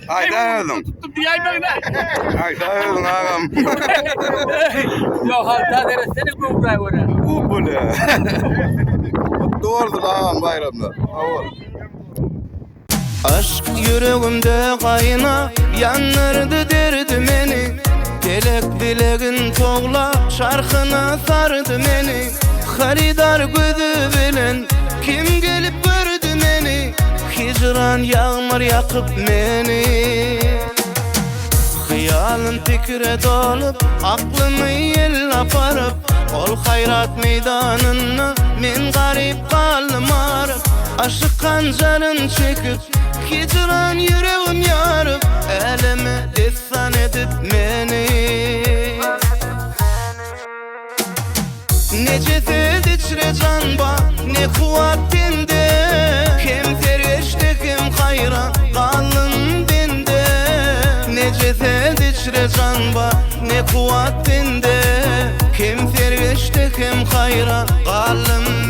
Aydaydın. Tuttum diyeyim ben. Aydaydın ağam. Yok halta dere seni bu buraya oraya. Bu böyle. Doğrudur ağam bayramda. Ağol. Aşk yüreğimde kayna yanırdı derdi meni. Gelek bilegin toğla şarkına sardı meni. Haridar gözü bilen kim gelip gördü meni. Hicran yağmur yakıp meni. Hıyalın fikre dolup aklımı yel aparıp ol hayrat meydanına men garip kaldım arıp. Aşık kancarın çekip hicran yüreğim yarıp elime destan edip meni. Ne ceset içre canba ne kuvat dinde. Hem serveçte hem hayran kalın dinde. Ne ceset içre canba ne kuvat dinde. Hem serveçte hem hayran kalın